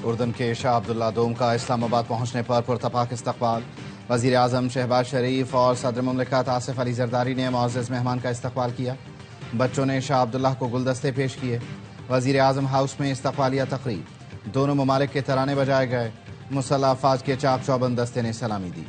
उर्दन के शाह अब्दुल्ला दोम का इस्लामाबाद पहुंचने पर पुरतपाक इस्तकबाल। वज़ीर आज़म शहबाज शरीफ और सदर मुमलिकत आसिफ अली जरदारी ने मुअज़्ज़ज़ मेहमान का इस्तकबाल किया। बच्चों ने शाह अब्दुल्ला को गुलदस्ते पेश किए। वज़ीर आज़म हाउस में इस्तकबालिया तकरीब। दोनों ममालिक के तराने बजाए गए। मुसल्लह अफ़वाज के चाक चौबंद दस्ते ने सलामी दी।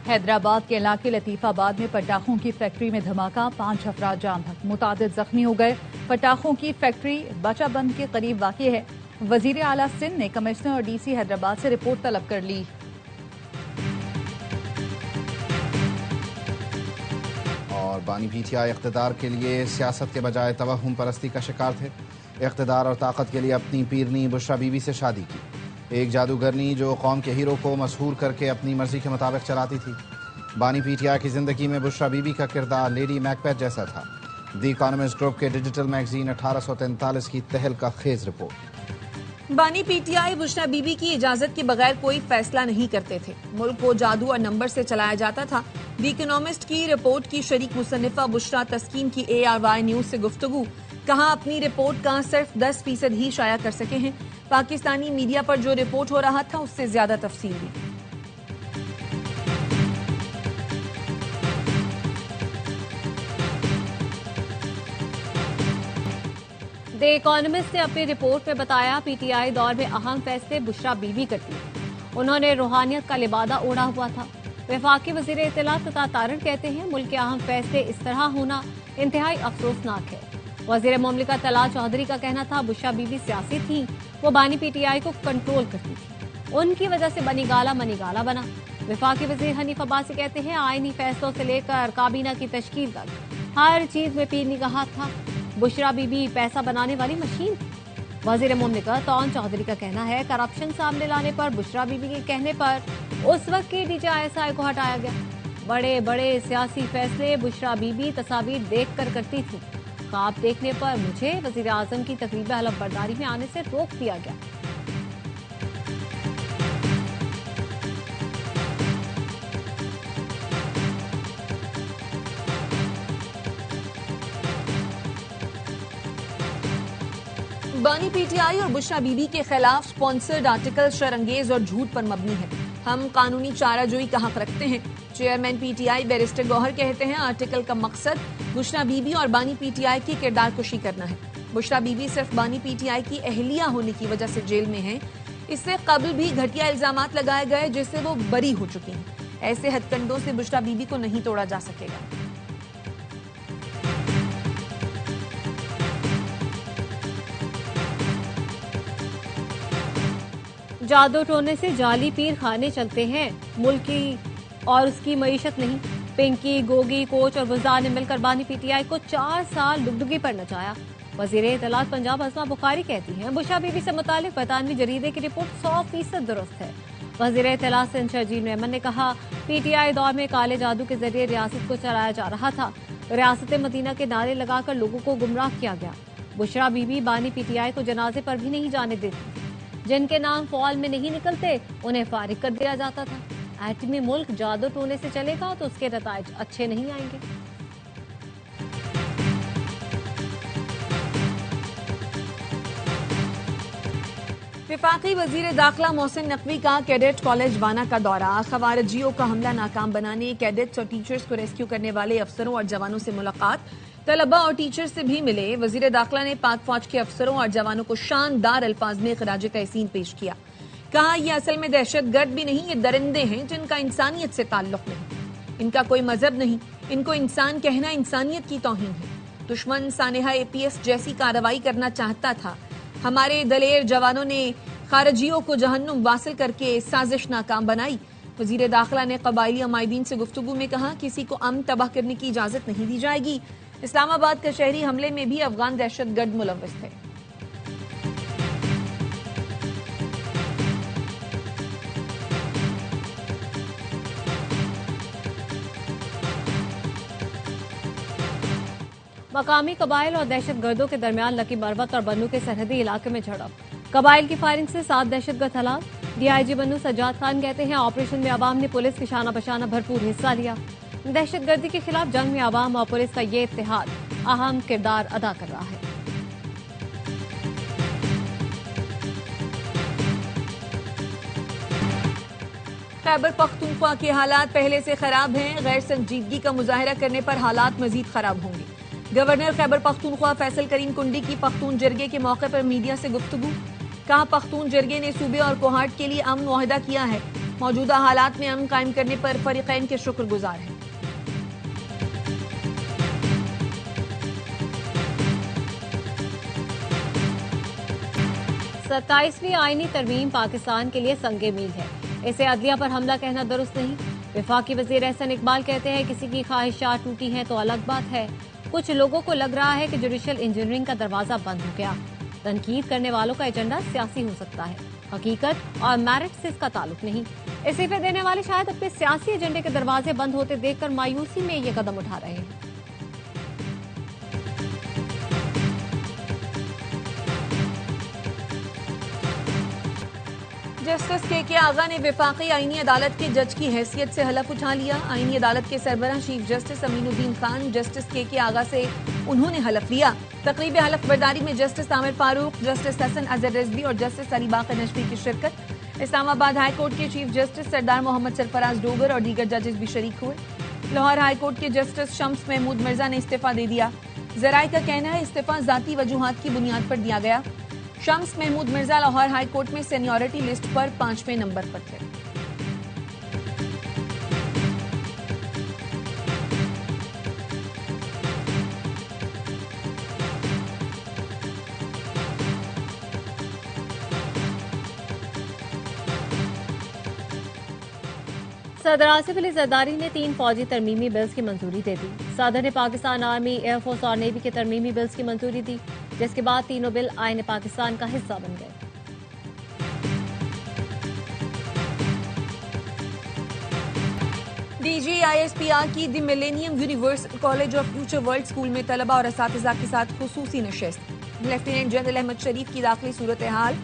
हैदराबाद के इलाके लतीफाबाद में पटाखों की फैक्ट्री में धमाका, 5 अफराद जाम बहक, मुतादिद जख्मी हो गए। पटाखों की फैक्ट्री बचाबंद के करीब वाक़ है। वजीर आला सिंध ने कमिश्नर और डीसी हैदराबाद से रिपोर्ट तलब कर ली। और बानी पीटीआई इक़्तिदार के लिए सियासत के बजाय तवहुम परस्ती का शिकार थे। इक़्तिदार और ताकत के लिए अपनी पीरनी बुशरा बीबी से शादी की। एक जादूगरनी जो कौम के हीरो को मशहूर करके अपनी मर्जी के मुताबिक चलाती थी। बानी पीटीआई की जिंदगी में बुशरा बीबी का किरदार लेडी मैकबेथ जैसा था। द इकोनॉमिस्ट ग्रुप के डिजिटल मैगजीन 1843 की तहलका खेज रिपोर्ट। बानी पीटीआई बुशरा बीबी की इजाजत के बगैर कोई फैसला नहीं करते थे। मुल्क को जादू और नंबर से चलाया जाता था। द इकोनॉमिस्ट की रिपोर्ट की शरीक मुसन्निफा बुशरा तस्कीन की ARY न्यूज से गुफ्तगू। कहा, अपनी रिपोर्ट का सिर्फ 10% ही शाया कर सके हैं। पाकिस्तानी मीडिया पर जो रिपोर्ट हो रहा था उससे ज्यादा तफसील दी। द इकोनॉमिस्ट ने अपनी रिपोर्ट में बताया, पीटीआई दौर में अहम फैसले बुशरा बीबी करती है। उन्होंने रूहानियत का लिबादा ओढ़ा हुआ था। वफाकी वजीर इत्तलात तथा तारण कहते हैं, मुल्क के अहम फैसले इस तरह होना इंतहाई अफसोसनाक है। वजीर मुमलिकत तलाल चौधरी का कहना था, बुशरा बीबी सियासी थी, वो बानी पीटीआई को कंट्रोल करती थी, उनकी वजह से बनीगाला मनीगाला बना। वफाकी वजीर हनीफ अब्बासी कहते हैं, आईनी फैसलों से लेकर काबीना की तश्कील तक हर चीज में पीर निगाह था। बुशरा बीबी पैसा बनाने वाली मशीन थी। वजीर मुमलिकत तौन चौधरी का कहना है, करप्शन सामने लाने पर बुशरा बीबी के कहने पर उस वक्त के DJISI को हटाया गया। बड़े बड़े सियासी फैसले बुशरा बीबी तस्वीर देख कर करती थी। ख्वाब देखने पर मुझे वजीर आजम की तकरीब हलफ बर्दारी में आने से रोक दिया गया। बानी पीटीआई और बुशरा बीबी के खिलाफ स्पॉन्सर्ड आर्टिकल शरंगेज और झूठ पर मबनी है। हम कानूनी चाराजोई का हक रखते हैं। चेयरमैन पीटीआई बैरिस्टर गौहर कहते हैं, आर्टिकल का मकसद बुशरा बीबी और बानी पीटीआई की किरदार कुशी करना है। बुशरा बीबी सिर्फ बानी पीटीआई की अहलिया होने की वजह से जेल में है। इससे कबल भी घटिया इल्जामात लगाए गए जिससे वो बरी हो चुकी हैं। ऐसे हथकंडों से बुशरा बीबी को नहीं तोड़ा जा सकेगा। जादू टोने से जाली पीर खाने चलते हैं, मुल्क की और उसकी मईशत नहीं। पिंकी, गोगी, कोच और गुलजार ने मिलकर बानी पीटीआई को 4 साल डुगडुगी पर नचाया। वजीर इत्तलात पंजाब अस्मा बुखारी कहती हैं, बुशरा बीबी से मुतालिक बरतानवी जरीदे की रिपोर्ट 100% दुरुस्त है। वजीर इत्तलात सिंध शरजील मेमन ने कहा, पीटीआई दौर में काले जादू के जरिए रियासत को चलाया जा रहा था। रियासत मदीना के नारे लगाकर लोगों को गुमराह किया गया। बुशरा बीबी बानी पीटीआई को जनाजे पर भी नहीं जाने देती। जिनके नाम फॉल में नहीं निकलते उन्हें फारिग कर दिया जाता था। एटमी मुल्क जादू टोने से चलेगा तो उसके नताइज अच्छे नहीं आएंगे। वफाकी वजीर दाखिला मोहसिन नकवी का कैडेट कॉलेज वाना का दौरा। खवारजियों का हमला नाकाम बनाने कैडेट्स और टीचर्स को रेस्क्यू करने वाले अफसरों और जवानों से मुलाकात। तलबा और टीचर्स से भी मिले। वजीर दाखिला ने पाक फौज के अफसरों और जवानों को शानदार अल्फाज में खराज तहसीन पेश किया। कहा, यह असल में दहशतगर्द भी नहीं, ये दरिंदे हैं जिनका इंसानियत से ताल्लुक नहीं। इनका कोई मजहब नहीं, इनको इंसान कहना इंसानियत की तौहीन है। दुश्मन सानेहा APS जैसी कार्रवाई करना चाहता था। हमारे दलेर जवानों ने खारजियों को जहन्नुम वासिल करके साजिश नाकाम बनाई। वजीर दाखिला ने कबायली अमायदीन से गुफ्तगू में कहा, किसी को अमन तबाह करने की इजाजत नहीं दी जाएगी। इस्लामाबाद के शहरी हमले में भी अफगान दहशतगर्द मुलव्वस थे। मकामी कबाइल और दहशतगर्दों के दरमियान लकी मरवत और बन्नू के सरहदी इलाके में झड़प। कबाइल की फायरिंग से 7 दहशतगर्द हलाक। DIG बन्नू सज्जाद खान कहते हैं, ऑपरेशन में अवाम ने पुलिस के शाना बशाना भरपूर हिस्सा लिया। दहशतगर्दी के खिलाफ जंग में अवाम और पुलिस का ये इत्तेहाद अहम किरदार अदा कर रहा है। खैबर पख्तूनख्वा के हालात पहले से खराब हैं। गैर संजीदगी का मुजाहरा करने पर हालात मजीद खराब होंगे। गवर्नर खैबर पख्तूनख्वा फैसल करीम कुंडी की पख्तून जरगे के मौके पर मीडिया से गुफ्तगू। कहा, पख्तून जरगे ने सूबे और कोहाट के लिए अमन मुआहदा किया है। मौजूदा हालात में अमन कायम करने पर फरीकैन के शुक्रगुजार हैं। 27वीं आईनी तरमीम पाकिस्तान के लिए संगे मील है। इसे अदलिया पर हमला कहना दुरुस्त नहीं। वफाकी वजीर एहसन इकबाल कहते हैं, किसी की ख्वाहिशात टूटी हैं तो अलग बात है। कुछ लोगों को लग रहा है कि जुडिशल इंजीनियरिंग का दरवाजा बंद हो गया। तनकीद करने वालों का एजेंडा सियासी हो सकता है, हकीकत और मेरिट से इसका ताल्लुक नहीं। इस्तीफे देने वाले शायद अपने सियासी एजेंडे के दरवाजे बंद होते देखकर मायूसी में ये कदम उठा रहे हैं। जस्टिस के आगा ने वफाकी आईनी अदालत के जज की हैसियत से हलफ उठा लिया। आईनी अदालत के सरबराह chief justice Aminuddin Khan justice K Agha से उन्होंने हलफ लिया। तकरीब हलफ बर्दारी में जस्टिस आमिर फारूक, जस्टिस हसन अजहर रिजवी और जस्टिस अली बाकर नजफी की शिरकत। इस्लामाबाद हाई कोर्ट के चीफ जस्टिस सरदार मोहम्मद सरफराज डोगर और दीगर जजेस भी शरीक हुए। लाहौर हाई कोर्ट के जस्टिस शम्स महमूद मिर्जा ने इस्तीफा दे दिया। जराये का कहना है इस्तीफा जाती वजूहात की बुनियाद पर दिया गया। शम्स महमूद मिर्जा लाहौर हाई कोर्ट में सीनियरिटी लिस्ट पर 5वें नंबर पर थे। सदर आसिफ अली जरदारी ने 3 फौजी तरमीमी बिल्स की मंजूरी दे दी। सदर ने पाकिस्तान आर्मी, एयरफोर्स और नेवी के तरमीमी बिल्स की मंजूरी दी, जिसके बाद तीनों बिल आईन पाकिस्तान का हिस्सा बन गए। DGISPR की the millennium universal college of future world school में तलबा और असातिज़ा के साथ खुसूसी नशिस्त। लेफ्टिनेंट जनरल अहमद शरीफ की दाखिली सूरत हाल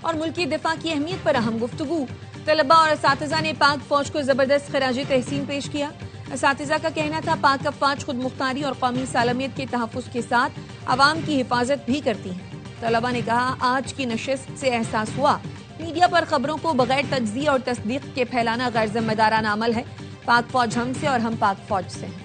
और मुल्की दिफा की अहमियत पर अहम गुफ्तगू। तलबा और असातिज़ा ने पाक फौज को जबरदस्त खराज तहसीन पेश किया। असातिज़ा का कहना था, पाक अफवाज खुद मुख्तारी और कौमी सालमियत के तहफ़्फ़ुज़ के साथ अवाम की हिफाजत भी करती हैं। तलबा ने कहा, आज की नशिस्त से एहसास हुआ मीडिया पर खबरों को बगैर तज्ज़िया और तस्दीक के फैलाना गैर जिम्मेदाराना अमल है। पाक फौज हमसे और हम पाक फौज से हैं।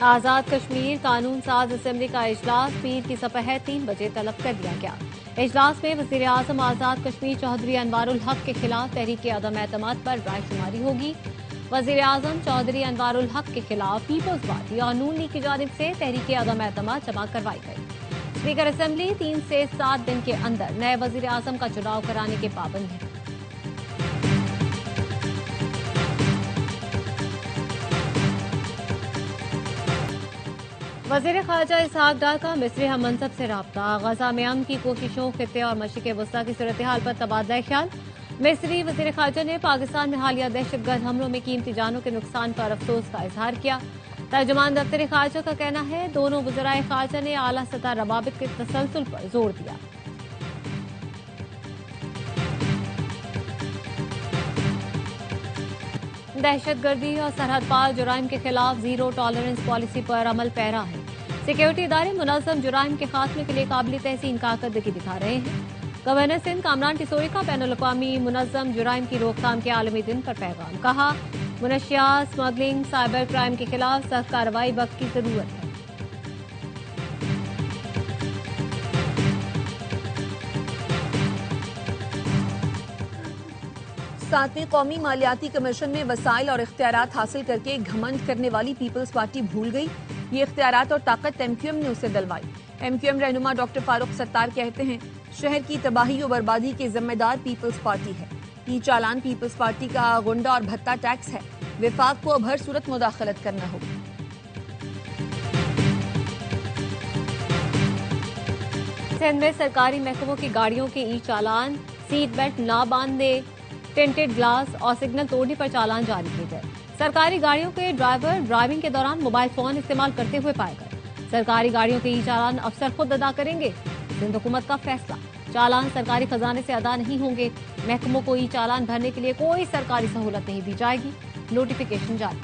आजाद कश्मीर कानून साज असेंबली का इजलास पीर की सपह 3 बजे तलब कर दिया गया। इजलास में वजीर आजम आजाद कश्मीर चौधरी अनवारुल हक के खिलाफ तहरीक अदम एतमाद पर रायशुमारी होगी। वजीर आजम चौधरी अनवारुल हक के खिलाफ पीपल्स पार्टी और नून लीग की जानिब से तहरीक अदम एतमाद जमा करवाई गई। स्पीकर असेंबली 3 से 7 दिन के अंदर नए वजीर आजम का चुनाव कराने के पाबंद है। वजीर खारजा इसहाक डार का मिस्री हम मनसब से राब्ता। गजा में अमन की कोशिशों, खित्ते और मशरिक़ वस्ता की सूरत हाल पर तबादला ख्याल। मिस्री वजीर खारजा ने पाकिस्तान में हालिया दहशतगर्द हमलों में कीमती जानों के नुकसान पर अफसोस का इजहार किया। तर्जुमान दफ्तर खारजा का कहना है, दोनों वज़राए खारजा ने आला सतह रवाबित के तसलसल पर जोर दिया। दहशतगर्दी और सरहद पार जुराइम के खिलाफ जीरो टॉलरेंस पॉलिसी पर अमल पैरा है। सिक्योरिटी इदारे मुनज़्ज़म जुराइम के खात्मे के लिए काबिल तहसीन कारकर्दगी दिखा रहे हैं। गवर्नर सिंध कामरान टिसोई का बैनुल अक़वामी मुनज़्ज़म जुराइम की रोकथाम के आलमी दिन पर पैगाम। कहा, मुनशियात, स्मगलिंग, साइबर क्राइम के खिलाफ सख्त कार्रवाई वक्त की जरूरत है। सातवीं कौमी मालियाती कमीशन में वसाइल और इख्तियारात हासिल करके घमंड करने वाली पीपल्स पार्टी भूल गई। ये इख्तियारात और ताकत MQM ने उसे दिलवाई। MQM रहनुमा डॉक्टर फारूक सत्तार कहते हैं, शहर की तबाही और बर्बादी के जिम्मेदार पीपल्स पार्टी है। ई चालान पीपल्स पार्टी का गुंडा और भत्ता टैक्स है। विफाक को अब हर सूरत मुदाखलत करना होगी। सिंध में सरकारी महकमों की गाड़ियों के ई चालान, सीट बेल्ट ना बांधने, टिंटेड ग्लास और सिग्नल तोड़ने पर चालान जारी किए गए। सरकारी गाड़ियों के ड्राइवर ड्राइविंग के दौरान मोबाइल फोन इस्तेमाल करते हुए पाए गए। सरकारी गाड़ियों के ई चालान अफसर खुद अदा करेंगे। सिंध हुकूमत का फैसला। चालान सरकारी खजाने से अदा नहीं होंगे। महकमों को ई चालान भरने के लिए कोई सरकारी सहूलत नहीं दी जाएगी। नोटिफिकेशन जारी।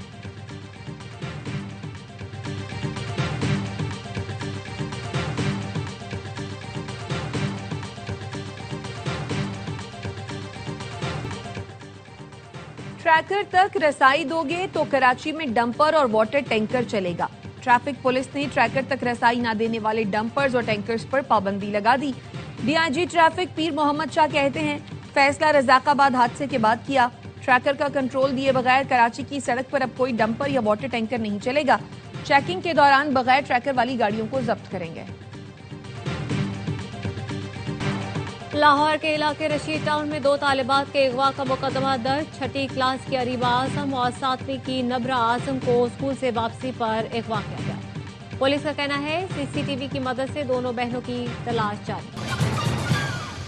ट्रैकर तक रसाई दोगे तो कराची में डंपर और वाटर टैंकर चलेगा। ट्रैफिक पुलिस ने ट्रैकर तक रसाई न देने वाले डंपर्स और टैंकर्स पर पाबंदी लगा दी। डीआईजी ट्रैफिक पीर मोहम्मद शाह कहते हैं, फैसला रजाकाबाद हादसे के बाद किया। ट्रैकर का कंट्रोल दिए बगैर कराची की सड़क पर अब कोई डंपर या वाटर टैंकर नहीं चलेगा। चेकिंग के दौरान बगैर ट्रैकर वाली गाड़ियों को जब्त करेंगे। लाहौर के इलाके रशीद टाउन में 2 तालिबात के अगवा का मुकदमा दर्ज। 6ठी क्लास की अरीबा आजम और 7वीं की नबरा आजम को स्कूल से वापसी पर अगवा किया गया। पुलिस का कहना है सीसीटीवी की मदद से दोनों बहनों की तलाश जारी।